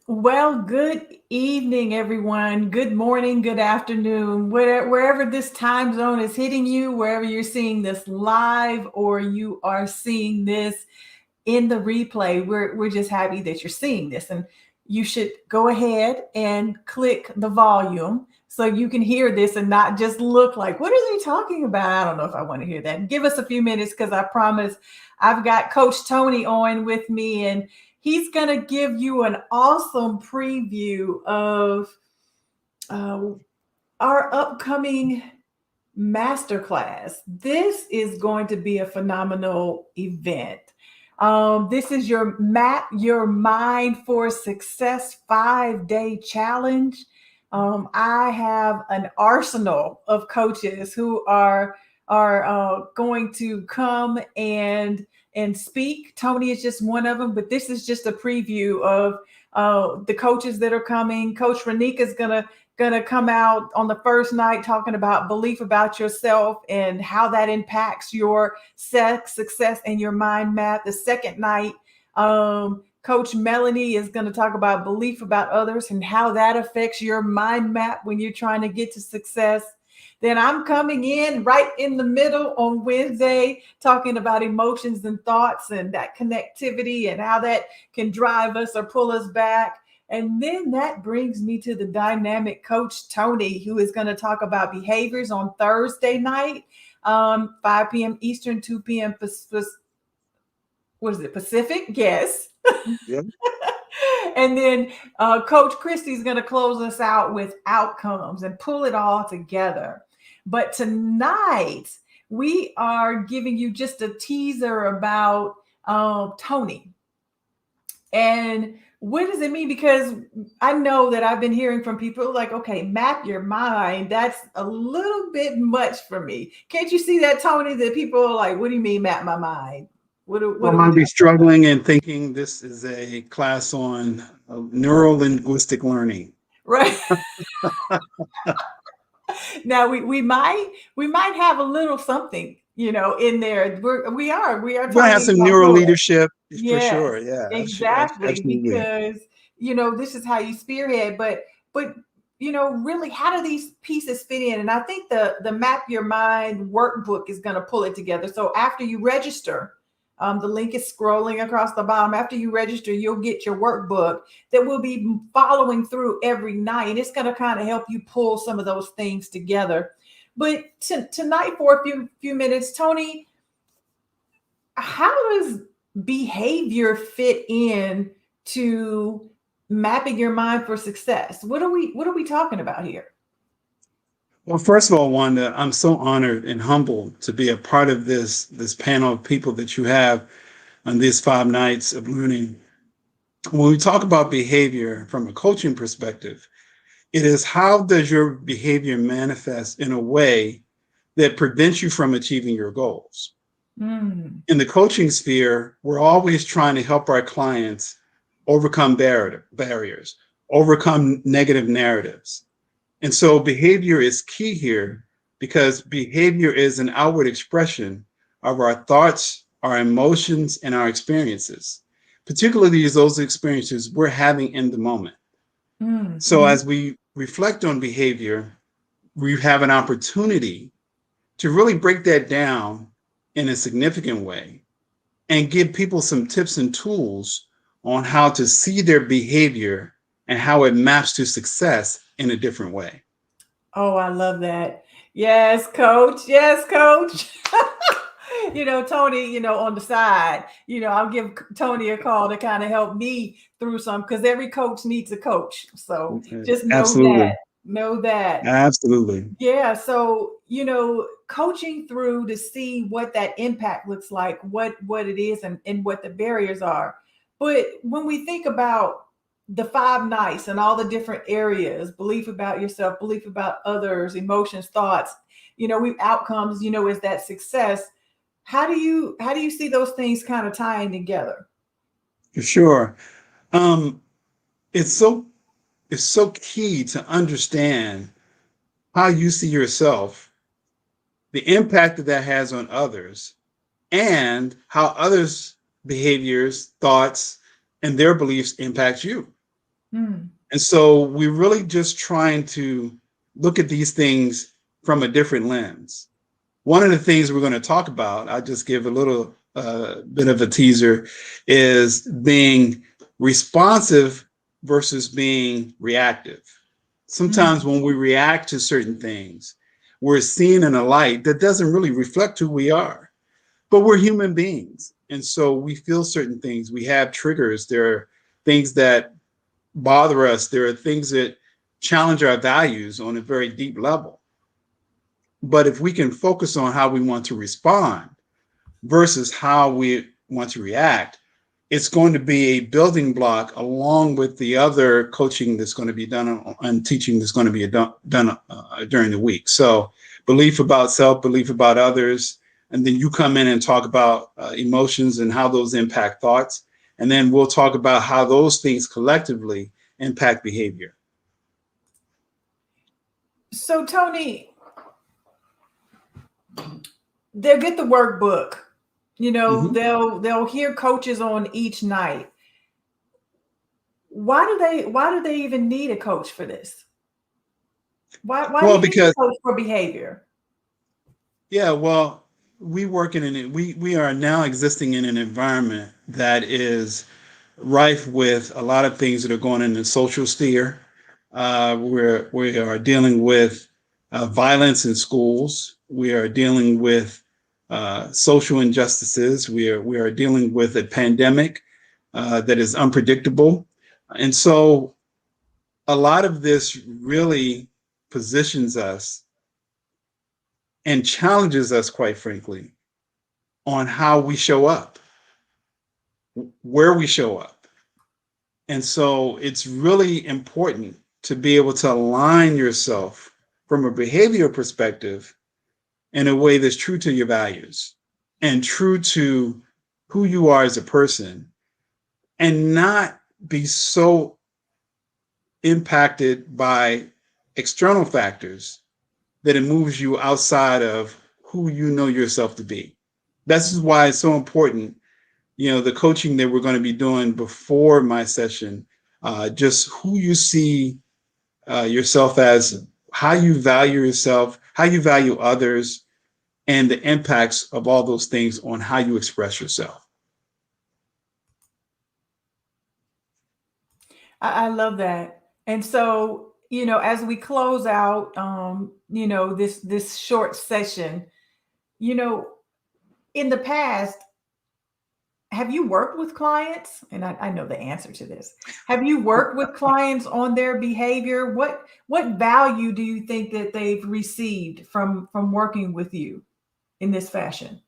Well, good evening, everyone. Good morning, good afternoon, wherever this time zone is hitting you, wherever you're seeing this live or you are seeing this in the replay. We're just happy that you're seeing this. And you should go ahead and click the volume so you can hear this and not just look like, what are they talking about? I don't know if I want to hear that. Give us a few minutes because I promise I've got Coach Tony on with me, and he's going to give you an awesome preview of uh, our upcoming masterclass. This is going to be a phenomenal event. This is your Map Your Mind for Success 5-day challenge. I have an arsenal of coaches who are going to come and speak. Tony is just one of them, but this is just a preview of the coaches that are coming. Coach Renika is gonna come out on the first night talking about belief about yourself and how that impacts your success and your mind map. The second night, Coach Melanie is going to talk about belief about others and how that affects your mind map when you're trying to get to success. Then I'm coming in right in the middle on Wednesday talking about emotions and thoughts and that connectivity and how that can drive us or pull us back. And then that brings me to the dynamic coach, Tony, who is going to talk about behaviors on Thursday night, 5 p.m. Eastern, 2 p.m. What is it, Pacific? Yes. Yeah. And then Coach Christie's going to close us out with outcomes and pull it all together. But tonight, we are giving you just a teaser about Tony. And what does it mean? Because I know that I've been hearing from people like, okay, map your mind. That's a little bit much for me. Can't you see that, Tony? That people are like, what do you mean map my mind? What Some are we might be talking about? struggling and thinking this is a class on neuro linguistic learning. Right. Now we might have a little something, in there. We are We're going to have talking some about neuro growth. leadership for Yes, sure. Yeah, exactly. absolutely. Because this is how you spearhead, but really, how do these pieces fit in? And I think the Map Your Mind workbook is going to pull it together. So after you register, the link is scrolling across the bottom. After you register, you'll get your workbook that will be following through every night, and it's going to kind of help you pull some of those things together. But tonight, for a few minutes, Tony, how does behavior fit in to mapping your mind for success? What are we talking about here? Well, first of all, Wanda, I'm so honored and humbled to be a part of this panel of people that you have on these 5 nights of learning. When we talk about behavior from a coaching perspective, it is how does your behavior manifest in a way that prevents you from achieving your goals? Mm. In the coaching sphere, we're always trying to help our clients overcome barriers, overcome negative narratives. And so behavior is key here because behavior is an outward expression of our thoughts, our emotions, and our experiences, particularly those experiences we're having in the moment. Mm. So Mhm. as we reflect on behavior, we have an opportunity to really break that down in a significant way and give people some tips and tools on how to see their behavior and how it maps to success in a different way. Oh, I love that. Yes, coach. Yes, coach. Tony, on the side, I'll give Tony a call to kind of help me through some, because every coach needs a coach. So Okay. just know that. Absolutely. Know that. Absolutely. Yeah. So, coaching through to see what that impact looks like, what it is, and what the barriers are. But when we think about the 5 nights and all the different areas, belief about yourself, belief about others, emotions, thoughts, we outcomes, is that success. How do you see those things kind of tying together? For sure. Um, it's so it's so key to understand how you see yourself, the impact that that has on others, and how others' behaviors, thoughts, and their beliefs impact you. Mm. And so we're really just trying to look at these things from a different lens. One of the things we're going to talk about, I'll just give a little bit of a teaser, is being responsive versus being reactive. Sometimes Mm. when we react to certain things, we're seen in a light that doesn't really reflect who we are. But we're human beings. And so we feel certain things. We have triggers. There are things that bother us. There are things that challenge our values on a very deep level. But if we can focus on how we want to respond versus how we want to react, it's going to be a building block along with the other coaching that's going to be done and teaching that's going to be done during the week. So, belief about self, belief about others, and then you come in and talk about emotions and how those impact thoughts. And then we'll talk about how those things collectively impact behavior. So Tony, they'll get the workbook. You know, Mhm. they'll hear coaches on each night. Why do they even need a coach for this? Why do Well, you need a because coach for behavior? yeah, well, we work in we are now existing in an environment that is rife with a lot of things that are going in the social sphere. We are dealing with violence in schools. We are dealing with social injustices. We are dealing with a pandemic that is unpredictable, and so a lot of this really positions us and challenges us, quite frankly, on how we show up, where we show up. And so it's really important to be able to align yourself from a behavioral perspective in a way that's true to your values and true to who you are as a person, and not be so impacted by external factors that it moves you outside of who you know yourself to be. This is why it's so important, the coaching that we're going to be doing before my session, just who you see yourself as, how you value yourself, how you value others, and the impacts of all those things on how you express yourself. I love that. And so, as we close out, this short session, you know, in the past, have you worked with clients? And I know the answer to this. Have you worked with clients on their behavior? What value do you think that they've received from working with you in this fashion?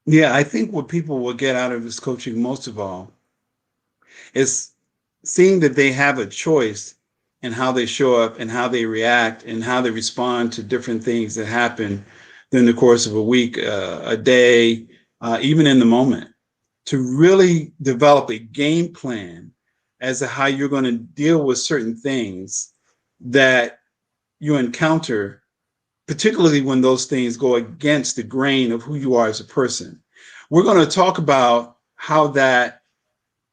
Yeah, I think what people will get out of this coaching most of all is seeing that they have a choice in how they show up and how they react and how they respond to different things that happen during the course of a week, a day, even in the moment, to really develop a game plan as to how you're going to deal with certain things that you encounter, particularly when those things go against the grain of who you are as a person. We're going to talk about how that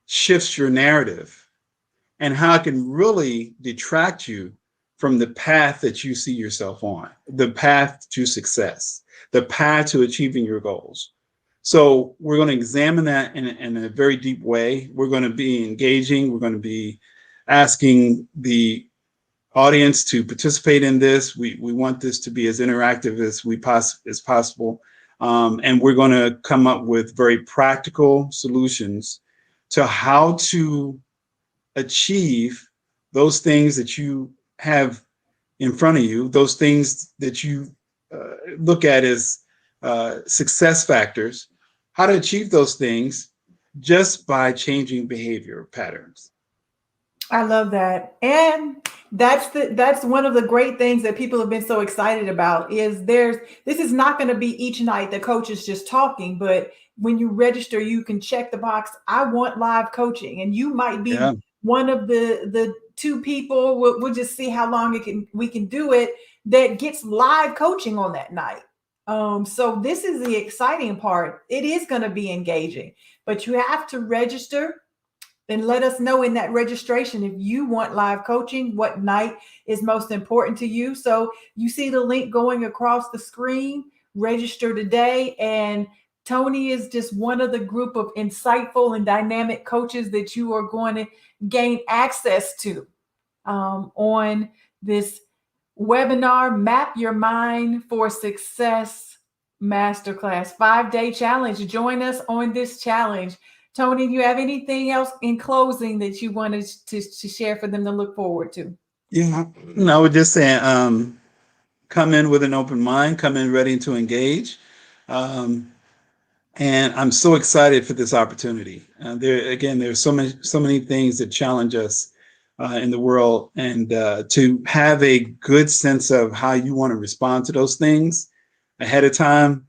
shifts your narrative and how it can really detract you from the path that you see yourself on, the path to success, the path to achieving your goals. So we're going to examine that in a very deep way. We're going to be engaging. We're going to be asking the audience to participate in this. We want this to be as interactive as possible. And we're going to come up with very practical solutions to how to achieve those things that you have in front of you, those things that you look at as success factors, how to achieve those things just by changing behavior patterns. I love that. And that's one of the great things that people have been so excited about is this is not going to be each night the coach is just talking, but when you register, you can check the box, I want live coaching. And you might Yeah. be one of the two people, we'll just see how long we can do it, that gets live coaching on that night. So this is the exciting part. It is going to be engaging, but you have to register. And let us know in that registration if you want live coaching, what night is most important to you. So you see the link going across the screen. Register today. And Tony is just one of the group of insightful and dynamic coaches that you are going to gain access to on this webinar, Map Your Mind for Success Masterclass 5-day challenge. Join us on this challenge. Tony, do you have anything else in closing that you wanted to share for them to look forward to? Yeah, no, I would just say, come in with an open mind, come in ready to engage. And I'm so excited for this opportunity. There's so many things that challenge us in the world, and to have a good sense of how you want to respond to those things ahead of time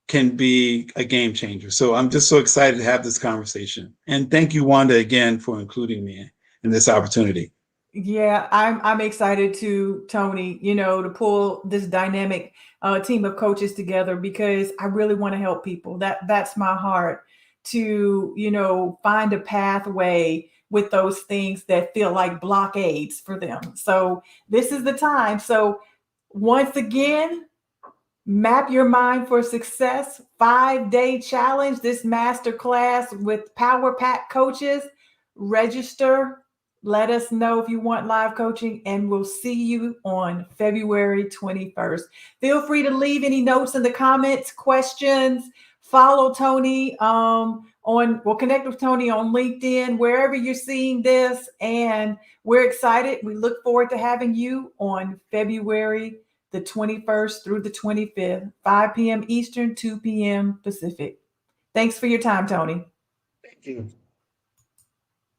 can be a game changer. So I'm just so excited to have this conversation. And thank you, Wanda, again for including me in this opportunity. Yeah, I'm excited to Tony, to pull this dynamic team of coaches together, because I really want to help people. That's my heart, to find a pathway with those things that feel like blockades for them. So this is the time. So once again, Map Your Mind for Success 5-day challenge, this master class with Power Pack coaches. Register. Let us know if you want live coaching, and we'll see you on February 21st. Feel free to leave any notes in the comments, questions. Follow Tony we'll connect with Tony on LinkedIn, wherever you're seeing this. And we're excited. We look forward to having you on February the 21st through the 25th, 5 p.m. Eastern, 2 p.m. Pacific. Thanks for your time, Tony. Thank you.